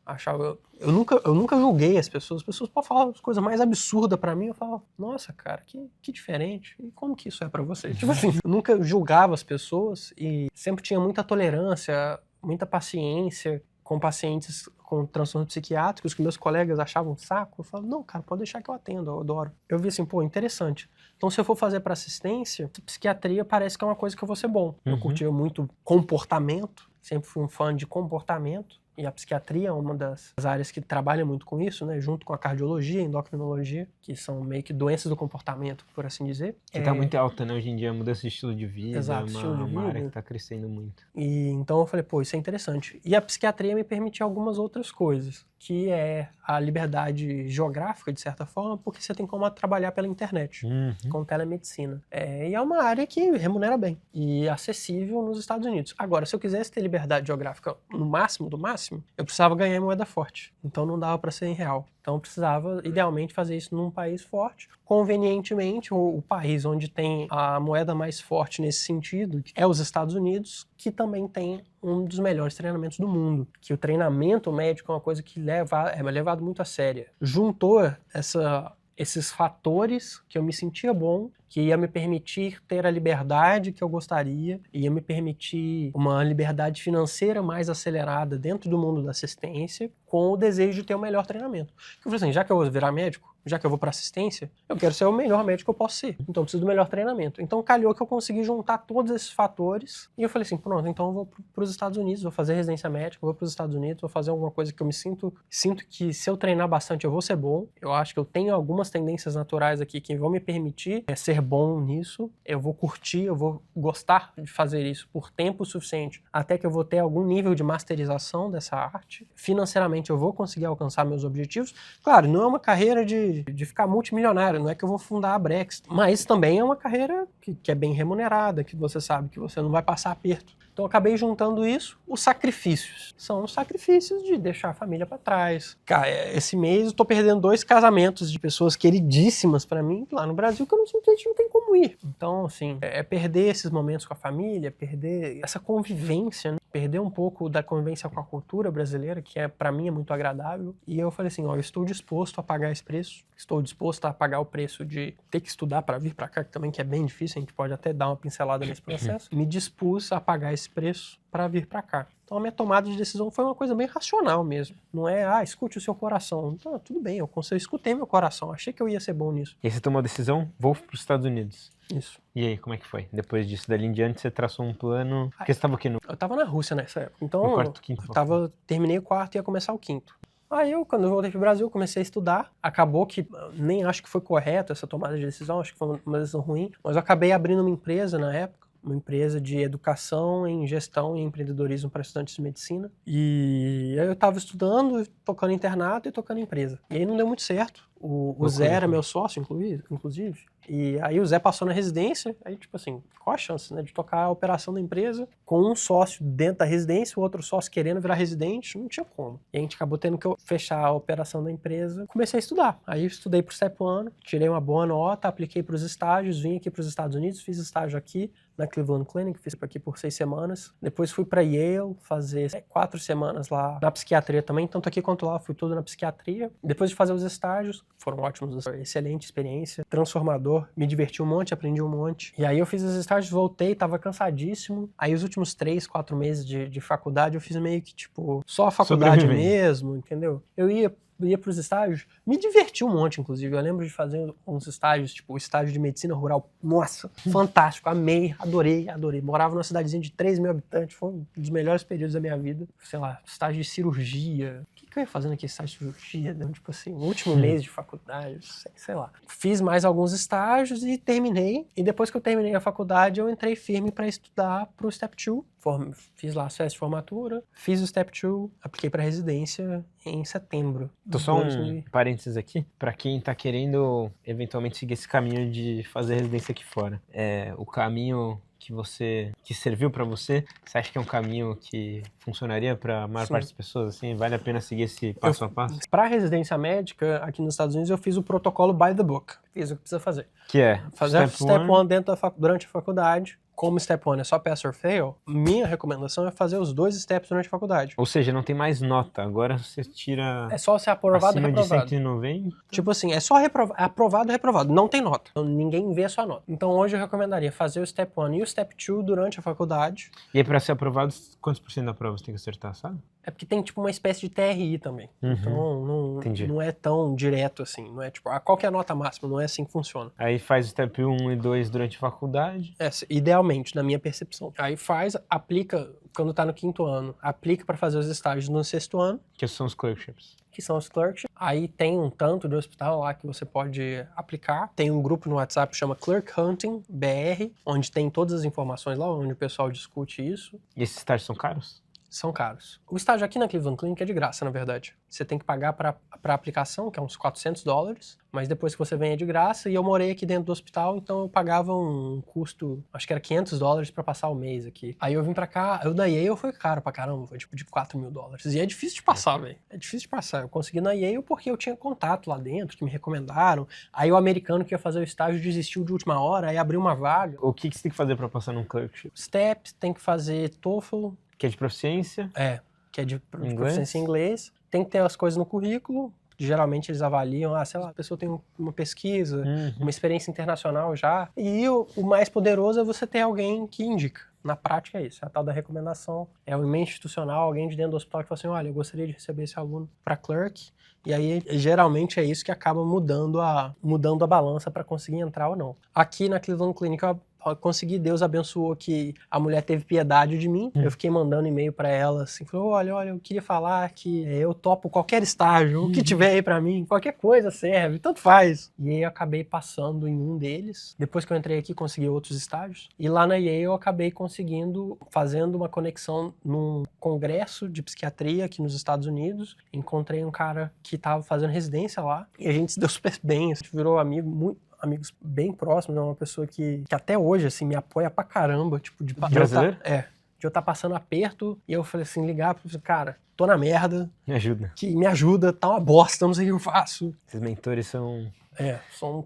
Eu nunca julguei as pessoas podem falar as coisas mais absurdas pra mim, eu falo, nossa, cara, que diferente, e como que isso é pra você? Tipo assim, eu nunca julgava as pessoas e sempre tinha muita tolerância, muita paciência com pacientes com transtornos psiquiátricos que meus colegas achavam um saco. Eu falo, não, cara, pode deixar que eu atendo, eu adoro. Eu vi assim, pô, interessante. Então, se eu for fazer para assistência, psiquiatria parece que é uma coisa que eu vou ser bom. Eu curtia muito comportamento, sempre fui um fã de comportamento. E a psiquiatria é uma das áreas que trabalha muito com isso, né? Junto com a cardiologia, a endocrinologia, que são meio que doenças do comportamento, por assim dizer. Que tá muito alta, né? Hoje em dia, a mudança de estilo de vida. Exato, estilo de uma área vida. que tá crescendo muito. E então eu falei, pô, isso é interessante. E a psiquiatria me permitiu algumas outras coisas, que é a liberdade geográfica, de certa forma, porque você tem como trabalhar pela internet, com telemedicina. E é uma área que remunera bem e acessível nos Estados Unidos. Agora, se eu quisesse ter liberdade geográfica no máximo do máximo, eu precisava ganhar em moeda forte. Então não dava para ser em real. Então eu precisava, idealmente, fazer isso num país forte. Convenientemente, o país onde tem a moeda mais forte nesse sentido é os Estados Unidos, que também tem um dos melhores treinamentos do mundo. Que o treinamento médico é uma coisa que é levado muito a sério. Juntou esses fatores que eu me sentia bom, que ia me permitir ter a liberdade que eu gostaria, ia me permitir uma liberdade financeira mais acelerada dentro do mundo da assistência, com o desejo de ter o melhor treinamento. Eu falei assim, já que eu vou virar médico, já que eu vou para assistência, eu quero ser o melhor médico que eu posso ser. Então eu preciso do melhor treinamento. Então calhou que eu consegui juntar todos esses fatores e eu falei assim, pronto, então eu vou para os Estados Unidos, vou fazer residência médica, vou para os Estados Unidos, vou fazer alguma coisa que eu me sinto que se eu treinar bastante eu vou ser bom. Eu acho que eu tenho algumas tendências naturais aqui que vão me permitir ser bom nisso. Eu vou curtir, eu vou gostar de fazer isso por tempo suficiente até que eu vou ter algum nível de masterização dessa arte. Financeiramente eu vou conseguir alcançar meus objetivos. Claro, não é uma carreira de ficar multimilionário, não é que eu vou fundar a Brex, mas também é uma carreira que é bem remunerada, que você sabe que você não vai passar aperto. Então eu acabei juntando isso, os sacrifícios. São os sacrifícios de deixar a família pra trás. Cara, esse mês eu tô perdendo 2 casamentos de pessoas queridíssimas pra mim lá no Brasil que eu simplesmente não tenho como ir. Então, assim, perder esses momentos com a família, perder essa convivência, né? Perder um pouco da convivência com a cultura brasileira, que pra mim é muito agradável. E eu falei assim, ó, eu estou disposto a pagar esse preço, estou disposto a pagar o preço de ter que estudar pra vir pra cá, que também que é bem difícil, a gente pode até dar uma pincelada nesse processo. Me dispus a pagar esse preço para vir para cá. Então a minha tomada de decisão foi uma coisa bem racional mesmo. Não é, escute o seu coração. Então, tudo bem, eu escutei meu coração, achei que eu ia ser bom nisso. E aí você tomou a decisão, vou para os Estados Unidos. Isso. E aí, como é que foi? Depois disso, dali em diante, você traçou um plano... Porque você estava aqui no... Eu estava na Rússia nessa época. Então, no quarto, quinto, terminei o quarto e ia começar o quinto. Aí quando eu voltei pro Brasil, comecei a estudar. Acabou que, nem acho que foi correto essa tomada de decisão, acho que foi uma decisão ruim. Mas eu acabei abrindo uma empresa na época. Uma empresa de educação em gestão e empreendedorismo para estudantes de medicina. E aí eu estava estudando, tocando internato e tocando empresa. E aí não deu muito certo. O Zé era meu sócio, inclusive. E aí o Zé passou na residência, aí tipo assim, qual a chance, né, de tocar a operação da empresa com um sócio dentro da residência, o outro sócio querendo virar residente, não tinha como. E a gente acabou tendo que fechar a operação da empresa, comecei a estudar. Aí eu estudei pro 7º ano, tirei uma boa nota, apliquei para os estágios, vim aqui para os Estados Unidos, fiz estágio aqui na Cleveland Clinic, fiz aqui por 6 semanas. Depois fui para Yale fazer 4 semanas lá na psiquiatria também, tanto aqui quanto lá, fui tudo na psiquiatria. Depois de fazer os estágios, foram ótimos, excelente experiência, transformador, me diverti um monte, aprendi um monte. E aí eu fiz os estágios, voltei, tava cansadíssimo. Aí os últimos 3, 4 meses de faculdade eu fiz meio que tipo, só a faculdade mesmo, entendeu? Eu ia para os estágios, me diverti um monte, inclusive. Eu lembro de fazer uns estágios, tipo o estágio de medicina rural. Nossa, fantástico, amei, adorei. Morava numa cidadezinha de 3 mil habitantes, foi um dos melhores períodos da minha vida. Sei lá, estágio de cirurgia. O que eu ia fazendo aqui, estágio de cirurgia? Tipo assim, no último mês de faculdade, sei lá. Fiz mais alguns estágios e terminei. E depois que eu terminei a faculdade, eu entrei firme para estudar pro Step 2. Fiz lá as festas de formatura, fiz o Step 2, apliquei para residência em setembro. Tô só um parênteses aqui, para quem tá querendo eventualmente seguir esse caminho de fazer residência aqui fora. O caminho que serviu pra você? Você acha que é um caminho que funcionaria para a maior parte das pessoas? Assim, vale a pena seguir esse passo a passo? Para residência médica, aqui nos Estados Unidos, eu fiz o protocolo by the book. Fiz o que precisa fazer. Que é? Fazer Step 1 durante a faculdade. Como Step 1 é só pass or fail, minha recomendação é fazer os 2 steps durante a faculdade. Ou seja, não tem mais nota, agora você tira... É só ser aprovado e reprovado. De 190? Tipo assim, é só aprovado e reprovado, não tem nota. Então, ninguém vê a sua nota. Então hoje eu recomendaria fazer o Step 1 e o Step 2 durante a faculdade. E aí pra ser aprovado, quantos por cento da prova você tem que acertar, sabe? É porque tem tipo uma espécie de TRI também. Então não é tão direto assim. Não é tipo, qual que é a nota máxima? Não é assim que funciona. Aí faz o Step 1 e 2 durante a faculdade. Idealmente, na minha percepção. Aí aplica, quando tá no 5º ano, aplica para fazer os estágios no 6º ano. Que são os clerkships. Que são os clerkships. Aí tem um tanto de hospital lá que você pode aplicar. Tem um grupo no WhatsApp que chama Clerk Hunting BR, onde tem todas as informações lá, onde o pessoal discute isso. E esses estágios são caros? São caros. O estágio aqui na Cleveland Clinic é de graça, na verdade. Você tem que pagar para aplicação, que é uns $400, mas depois que você vem é de graça. E eu morei aqui dentro do hospital, então eu pagava um custo, acho que era $500 para passar o mês aqui. Aí eu vim pra cá, eu da Yale foi caro pra caramba, foi tipo de $4.000. E é difícil de passar, velho. É difícil de passar. Eu consegui na Yale porque eu tinha contato lá dentro, que me recomendaram. Aí o americano que ia fazer o estágio desistiu de última hora, aí abriu uma vaga. O que você tem que fazer pra passar num clerkship? Steps, tem que fazer TOEFL. Que é de proficiência? Que é de proficiência em inglês. Tem que ter as coisas no currículo. Geralmente eles avaliam, sei lá, a pessoa tem uma pesquisa, uma experiência internacional já. E o mais poderoso é você ter alguém que indica. Na prática é isso, a tal da recomendação. É o e-mail institucional, alguém de dentro do hospital que fala assim, olha, eu gostaria de receber esse aluno para clerk. E aí, geralmente é isso que acaba mudando a balança para conseguir entrar ou não. Aqui na Cleveland Clinic, eu consegui, Deus abençoou que a mulher teve piedade de mim. Eu fiquei mandando e-mail pra ela, assim, falou, olha, eu queria falar que eu topo qualquer estágio, o que tiver aí pra mim, qualquer coisa serve, tanto faz. E aí eu acabei passando em um deles. Depois que eu entrei aqui, consegui outros estágios. E lá na Yale eu acabei fazendo uma conexão num congresso de psiquiatria aqui nos Estados Unidos. Encontrei um cara que tava fazendo residência lá e a gente se deu super bem, a gente virou amigos bem próximos, é uma pessoa que até hoje, assim, me apoia pra caramba, tipo, de eu estar passando aperto, e eu falei assim, ligar pra ele, cara, tô na merda. Me ajuda, tá uma bosta, não sei o que eu faço. Esses mentores são...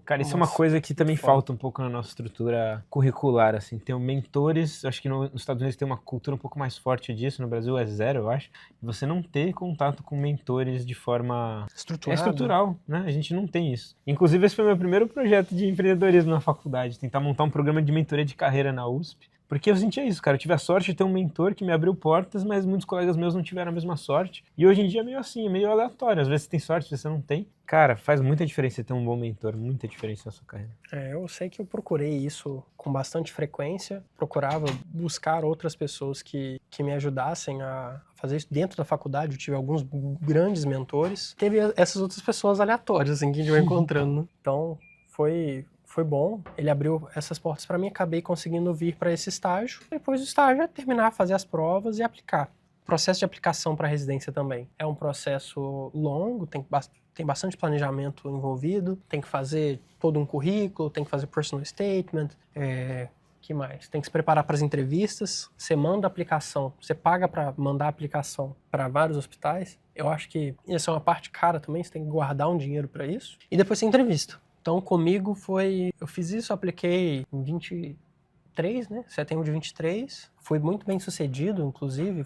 Cara, isso é uma coisa que também falta um pouco na nossa estrutura curricular, assim, ter mentores, acho que nos Estados Unidos tem uma cultura um pouco mais forte disso, no Brasil é zero, eu acho, você não ter contato com mentores de forma estrutural, né, a gente não tem isso. Inclusive esse foi o meu primeiro projeto de empreendedorismo na faculdade, tentar montar um programa de mentoria de carreira na USP, porque eu sentia isso, cara, eu tive a sorte de ter um mentor que me abriu portas, mas muitos colegas meus não tiveram a mesma sorte, e hoje em dia é meio assim, é meio aleatório, às vezes você tem sorte, às vezes você não tem. Cara, faz muita diferença ter um bom mentor, muita diferença na sua carreira. Eu sei que eu procurei isso com bastante frequência, procurava buscar outras pessoas que me ajudassem a fazer isso dentro da faculdade, eu tive alguns grandes mentores, teve essas outras pessoas aleatórias, assim, que a gente vai encontrando, né? Então, foi bom, ele abriu essas portas para mim, acabei conseguindo vir para esse estágio, depois do estágio é terminar, fazer as provas e aplicar. O processo de aplicação para residência também é um processo longo, tem bastante planejamento envolvido, tem que fazer todo um currículo, tem que fazer personal statement, que mais? Tem que se preparar para as entrevistas, você manda a aplicação, você paga para mandar a aplicação para vários hospitais, eu acho que essa é uma parte cara também, você tem que guardar um dinheiro para isso, e depois tem entrevista. Então comigo eu fiz isso, apliquei em 23, né? Setembro de 23. Fui muito bem sucedido, inclusive,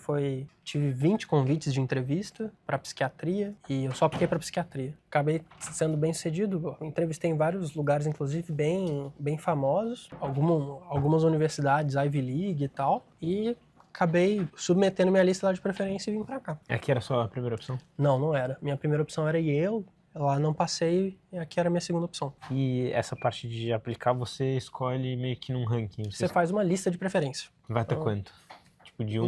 tive 20 convites de entrevista para psiquiatria e eu só apliquei para psiquiatria. Acabei sendo bem sucedido, entrevistei em vários lugares, inclusive bem famosos, algumas universidades, Ivy League e tal, e acabei submetendo minha lista lá de preferência e vim para cá. Aqui era só a primeira opção? Não era. Minha primeira opção era Yale. Lá não passei e aqui era a minha segunda opção. E essa parte de aplicar, você escolhe meio que num ranking? Você faz uma lista de preferência. Vai até quanto? Tipo de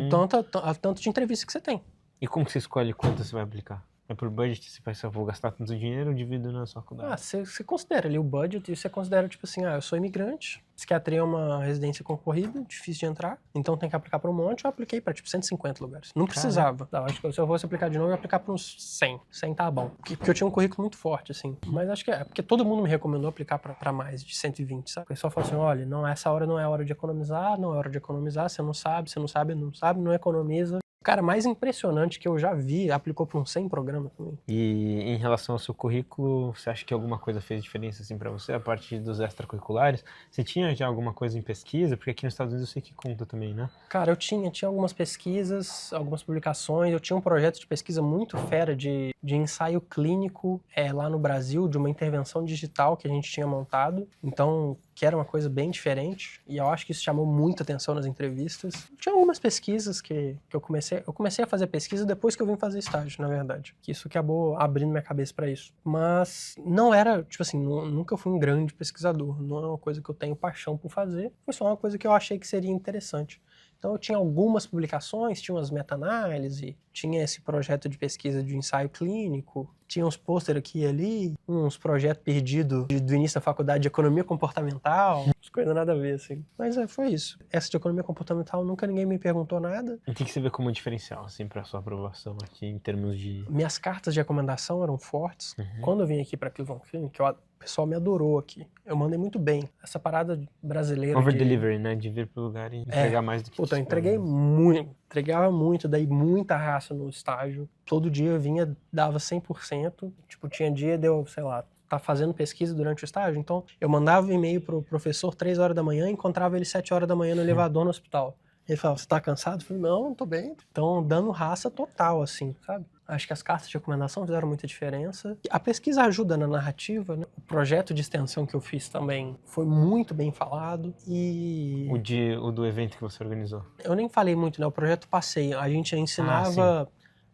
tanto de entrevista que você tem. E como que você escolhe quanto você vai aplicar? É por budget, você pensa, eu vou gastar tanto dinheiro, eu divido na sua faculdade. Você considera ali o budget e você considera, tipo assim, eu sou imigrante, psiquiatria é uma residência concorrida, difícil de entrar, então tem que aplicar para um monte, eu apliquei para, tipo, 150 lugares. Não precisava. Não, acho que se eu fosse aplicar de novo, eu ia aplicar para uns 100. 100 tá bom. Porque eu tinha um currículo muito forte, assim. Mas acho que é porque todo mundo me recomendou aplicar para mais de 120, sabe? O pessoal falou assim, olha, não, essa hora não é hora de economizar, não é hora de economizar, você não sabe, não economiza. O cara mais impressionante que eu já vi aplicou para um 100 programa também. E em relação ao seu currículo, você acha que alguma coisa fez diferença assim para você, a partir dos extracurriculares? Você tinha já alguma coisa em pesquisa? Porque aqui nos Estados Unidos eu sei que conta também, né? Cara, eu tinha algumas pesquisas, algumas publicações, eu tinha um projeto de pesquisa muito fera de ensaio clínico lá no Brasil, de uma intervenção digital que a gente tinha montado. Então, que era uma coisa bem diferente, e eu acho que isso chamou muita atenção nas entrevistas. Tinha algumas pesquisas que eu comecei a fazer pesquisa depois que eu vim fazer estágio, na verdade. Que isso acabou abrindo minha cabeça para isso. Mas não era, tipo assim, nunca fui um grande pesquisador, não é uma coisa que eu tenho paixão por fazer, foi só uma coisa que eu achei que seria interessante. Então eu tinha algumas publicações, tinha umas meta-análises, tinha esse projeto de pesquisa de ensaio clínico, tinha uns pôster aqui e ali, uns projetos perdidos do início da faculdade de economia comportamental, umas coisas nada a ver, assim. Mas foi isso. Essa de economia comportamental nunca ninguém me perguntou nada. E o que você vê como diferencial, assim, para sua aprovação aqui em termos de... Minhas cartas de recomendação eram fortes. Uhum. Quando eu vim aqui para Cleveland Clinic, o pessoal me adorou aqui. Eu mandei muito bem. Essa parada brasileira Over-delivery, né? De vir pro lugar e entregar mais do que... Puta, eu entreguei muito. Entregava muito, dei muita raça no estágio. Todo dia eu vinha, dava 100%. Tipo, tinha dia de eu, sei lá, tá fazendo pesquisa durante o estágio. Então, eu mandava um e-mail pro professor 3 horas da manhã e encontrava ele 7 horas da manhã no elevador no hospital. Ele falava, você tá cansado? Eu falei, não, tô bem. Então, dando raça total, assim, sabe? Acho que as cartas de recomendação fizeram muita diferença. A pesquisa ajuda na narrativa, né? O projeto de extensão que eu fiz também foi muito bem falado e... O do evento que você organizou? Eu nem falei muito, né? O projeto Passeio. A gente ensinava...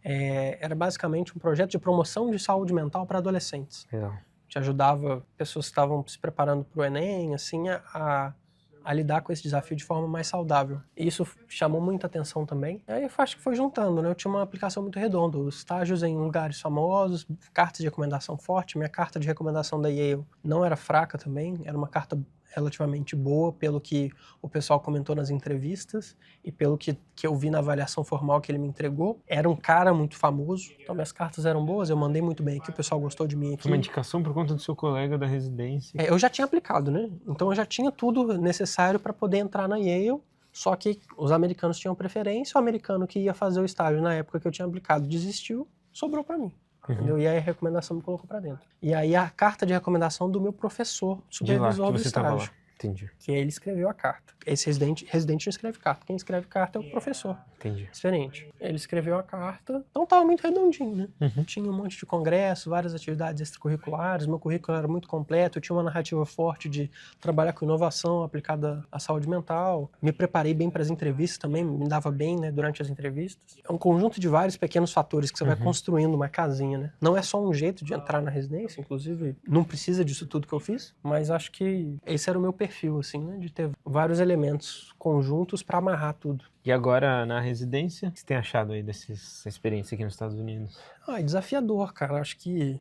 era basicamente um projeto de promoção de saúde mental para adolescentes. Legal. A gente ajudava pessoas que estavam se preparando para o Enem, assim, a lidar com esse desafio de forma mais saudável. E isso chamou muita atenção também. Aí eu acho que foi juntando, né? Eu tinha uma aplicação muito redonda. Os estágios em lugares famosos, cartas de recomendação forte. Minha carta de recomendação da Yale não era fraca também, era uma carta relativamente boa, pelo que o pessoal comentou nas entrevistas e pelo que eu vi na avaliação formal que ele me entregou. Era um cara muito famoso, então minhas cartas eram boas, eu mandei muito bem aqui, o pessoal gostou de mim aqui. Foi uma indicação por conta do seu colega da residência. Eu já tinha aplicado, né? Então eu já tinha tudo necessário para poder entrar na Yale, só que os americanos tinham preferência, o americano que ia fazer o estágio na época que eu tinha aplicado desistiu, sobrou para mim. Entendeu? E aí a recomendação me colocou pra dentro. E aí a carta de recomendação do meu professor, supervisor do estágio. Entendi. Que ele escreveu a carta. Esse residente não escreve carta. Quem escreve carta é o professor. Entendi. Diferente. Ele escreveu a carta, então tava muito redondinho, né? Tinha um monte de congresso, várias atividades extracurriculares, meu currículo era muito completo, eu tinha uma narrativa forte de trabalhar com inovação aplicada à saúde mental. Me preparei bem para as entrevistas também, me dava bem, né, durante as entrevistas. É um conjunto de vários pequenos fatores que você vai construindo uma casinha, né? Não é só um jeito de entrar na residência, inclusive não precisa disso tudo que eu fiz, mas acho que esse era o meu perfil, assim, né? De ter vários elementos conjuntos para amarrar tudo. E agora, na residência, o que você tem achado aí dessa experiência aqui nos Estados Unidos? É desafiador, cara.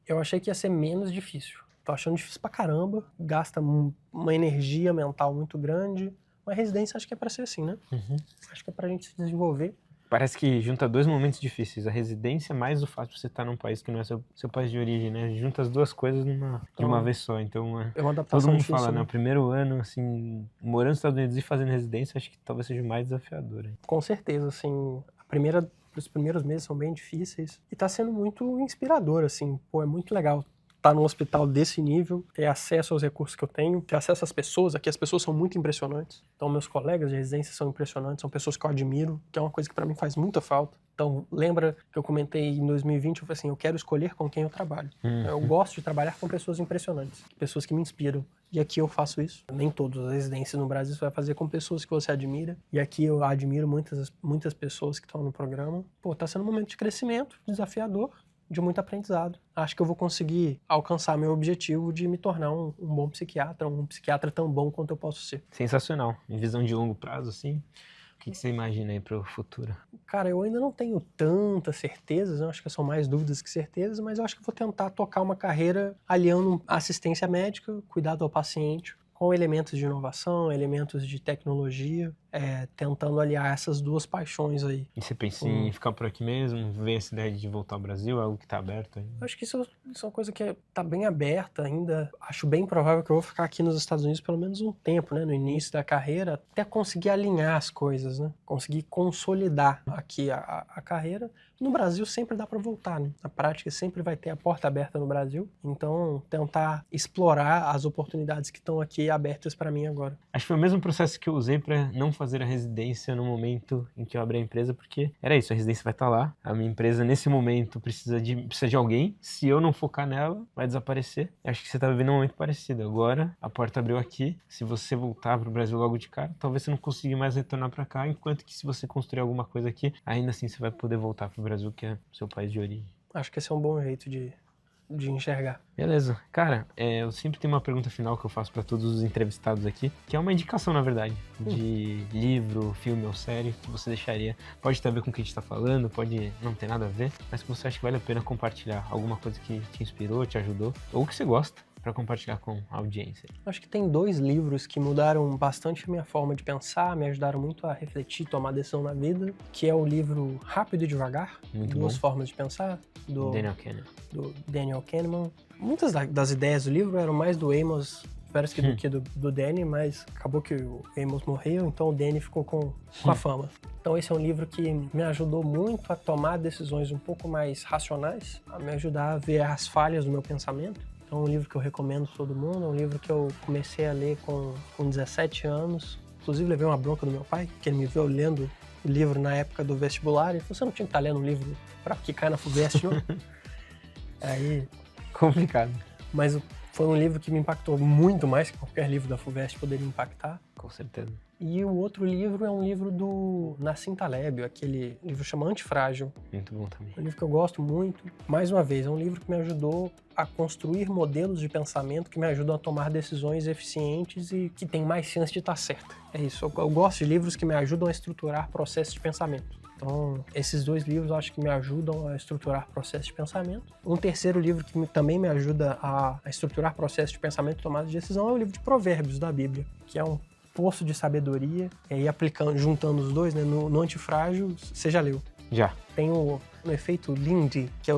Eu achei que ia ser menos difícil. Tô achando difícil pra caramba. Gasta uma energia mental muito grande. Uma residência acho que é pra ser assim, né? Acho que é pra gente se desenvolver. Parece que junta dois momentos difíceis. A residência mais o fato de você estar num país que não é seu país de origem, né? Junta as duas coisas de uma vez só. Então, é uma adaptação todo mundo difícil, fala, né? né? O primeiro ano, assim, morando nos Estados Unidos e fazendo residência, acho que talvez seja o mais desafiador. Hein? Com certeza, assim, os primeiros meses são bem difíceis. E tá sendo muito inspirador, assim. Pô, é muito legal estar num hospital desse nível, ter acesso aos recursos que eu tenho, ter acesso às pessoas. Aqui as pessoas são muito impressionantes. Então, meus colegas de residência são impressionantes, são pessoas que eu admiro, que é uma coisa que pra mim faz muita falta. Então, lembra que eu comentei em 2020, eu falei assim, eu quero escolher com quem eu trabalho. Eu gosto de trabalhar com pessoas impressionantes, pessoas que me inspiram. E aqui eu faço isso. Nem todas as residências no Brasil você vai fazer com pessoas que você admira. E aqui eu admiro muitas pessoas que estão no programa. Pô, tá sendo um momento de crescimento, desafiador, de muito aprendizado. Acho que eu vou conseguir alcançar meu objetivo de me tornar um bom psiquiatra, um psiquiatra tão bom quanto eu posso ser. Sensacional. Em visão de longo prazo, assim, o que você imagina aí pro futuro? Cara, eu ainda não tenho tantas certezas, eu acho que são mais dúvidas que certezas, mas eu acho que vou tentar tocar uma carreira aliando assistência médica, cuidado ao paciente, com elementos de inovação, elementos de tecnologia, tentando aliar essas duas paixões aí. E você pensa em ficar por aqui mesmo? Ver essa ideia de voltar ao Brasil? É algo que tá aberto ainda? Eu acho que isso é uma coisa que tá bem aberta ainda. Acho bem provável que eu vou ficar aqui nos Estados Unidos pelo menos um tempo, né? No início da carreira, até conseguir alinhar as coisas, né? Conseguir consolidar aqui a carreira. No Brasil sempre dá para voltar, né? Na prática sempre vai ter a porta aberta no Brasil. Então, tentar explorar as oportunidades que estão aqui abertas para mim agora. Acho que foi o mesmo processo que eu usei para não fazer a residência no momento em que eu abri a empresa, porque era isso, a residência vai estar lá, a minha empresa nesse momento precisa de alguém, se eu não focar nela, vai desaparecer. Acho que você está vivendo um momento parecido. Agora, a porta abriu aqui, se você voltar para o Brasil logo de cara, talvez você não consiga mais retornar para cá, enquanto que se você construir alguma coisa aqui, ainda assim você vai poder voltar para o Brasil, que é o seu país de origem. Acho que esse é um bom jeito de enxergar. Beleza. Cara, eu sempre tenho uma pergunta final que eu faço para todos os entrevistados aqui, que é uma indicação, na verdade, de livro, filme ou série que você deixaria. Pode ter a ver com o que a gente tá falando, pode não ter nada a ver, mas que você acha que vale a pena compartilhar alguma coisa que te inspirou, te ajudou, ou que você gosta, para compartilhar com a audiência. Acho que tem 2 livros que mudaram bastante a minha forma de pensar, me ajudaram muito a refletir, tomar decisão na vida, que é o livro Rápido e Devagar, Muito Duas bom. Formas de Pensar, do Daniel Kahneman. Muitas das ideias do livro eram mais do Amos Tversky do que do Danny, mas acabou que o Amos morreu, então o Danny ficou com a fama. Então esse é um livro que me ajudou muito a tomar decisões um pouco mais racionais, a me ajudar a ver as falhas do meu pensamento. É um livro que eu recomendo para todo mundo, é um livro que eu comecei a ler com 17 anos. Inclusive levei uma bronca do meu pai, que ele me viu lendo o livro na época do vestibular. Ele falou, você não tinha que estar lendo um livro para que cai na FUVEST, não? Aí... Complicado. Mas foi um livro que me impactou muito mais que qualquer livro da FUVEST poderia impactar. Com certeza. E o outro livro é um livro do Nassim Taleb, aquele livro chama Antifrágil. Muito bom também. É um livro que eu gosto muito. Mais uma vez, é um livro que me ajudou a construir modelos de pensamento que me ajudam a tomar decisões eficientes e que tem mais chance de estar certo. É isso, eu gosto de livros que me ajudam a estruturar processos de pensamento. Então, esses 2 livros eu acho que me ajudam a estruturar processos de pensamento. Um terceiro livro que também me ajuda a estruturar processos de pensamento e tomada de decisão é o livro de Provérbios da Bíblia, que é um poço de sabedoria. E aí, juntando os dois, né, no Antifrágil, você já leu? Já. Tem o efeito Lindy, que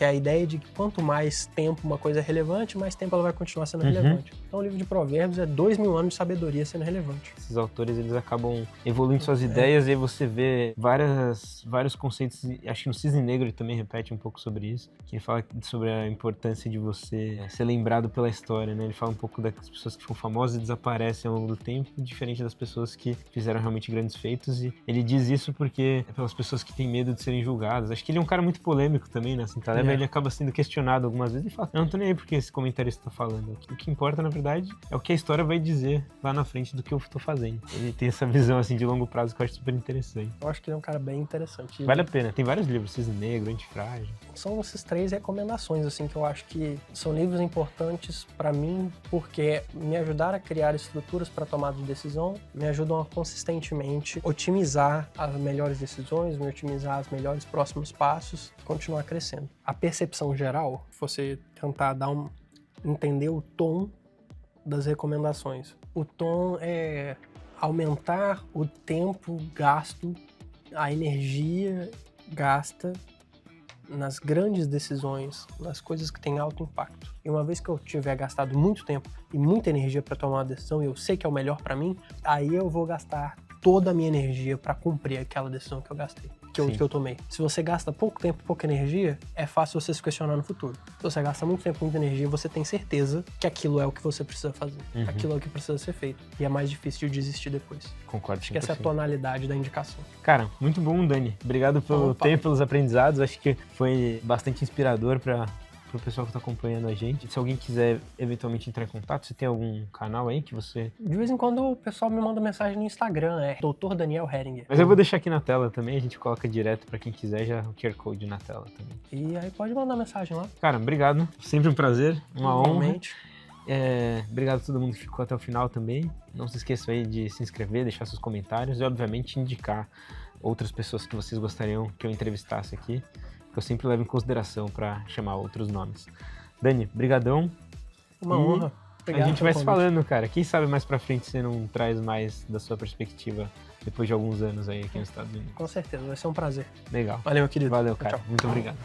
é a ideia de que quanto mais tempo uma coisa é relevante, mais tempo ela vai continuar sendo relevante. Então o livro de Provérbios é 2000 anos de sabedoria sendo relevante. Esses autores, eles acabam evoluindo suas ideias e aí você vê vários conceitos, acho que no Cisne Negro ele também repete um pouco sobre isso, que ele fala sobre a importância de você ser lembrado pela história, né? Ele fala um pouco das pessoas que ficam famosas e desaparecem ao longo do tempo, diferente das pessoas que fizeram realmente grandes feitos, e ele diz isso porque é pelas pessoas que têm medo de serem julgadas. Acho que ele é um cara muito polêmico também, né? Assim, Taleb, ele acaba sendo questionado algumas vezes e fala, eu não tô nem aí porque esse comentarista tá falando. O que importa, na verdade, é o que a história vai dizer lá na frente do que eu tô fazendo. Ele tem essa visão, assim, de longo prazo que eu acho super interessante. Eu acho que ele é um cara bem interessante. Vale a pena. Tem vários livros, Cisne Negro, Antifrágil. São essas 3 recomendações, assim, que eu acho que são livros importantes pra mim, porque me ajudaram a criar estruturas para tomada de decisão, me ajudam a consistentemente otimizar as melhores decisões, me otimizar os melhores próximos passos e continuar crescendo. A percepção geral, você tentar entender o tom das recomendações. O tom é aumentar o tempo gasto, a energia gasta nas grandes decisões, nas coisas que têm alto impacto. E uma vez que eu tiver gastado muito tempo e muita energia para tomar uma decisão e eu sei que é o melhor para mim, aí eu vou gastar toda a minha energia para cumprir aquela decisão que eu gastei, que eu tomei. Se você gasta pouco tempo, pouca energia, é fácil você se questionar no futuro. Se você gasta muito tempo, muita energia, você tem certeza que aquilo é o que você precisa fazer. Aquilo é o que precisa ser feito. E é mais difícil de desistir depois. Concordo 100%. Acho que essa é a tonalidade da indicação. Cara, muito bom, Dani. Obrigado pelo tempo, pelos aprendizados. Acho que foi bastante inspirador para o pessoal que está acompanhando a gente. Se alguém quiser eventualmente entrar em contato, você tem algum canal aí que você... De vez em quando o pessoal me manda mensagem no Instagram, Dr. Daniel Heringer. Mas eu vou deixar aqui na tela também, a gente coloca direto para quem quiser já o QR Code na tela também. E aí pode mandar mensagem lá. Cara, obrigado. Sempre um prazer, uma honra. Obrigado a todo mundo que ficou até o final também. Não se esqueçam aí de se inscrever, deixar seus comentários e, obviamente, indicar outras pessoas que vocês gostariam que eu entrevistasse aqui, que eu sempre levo em consideração para chamar outros nomes. Dani, brigadão. Uma honra. Obrigado, a gente vai se convite. falando, cara. Quem sabe mais pra frente você não traz mais da sua perspectiva depois de alguns anos aí aqui nos Estados Unidos. Com certeza, vai ser um prazer. Legal. Valeu, meu querido. Valeu, Tchau, cara. tchau. Muito obrigado.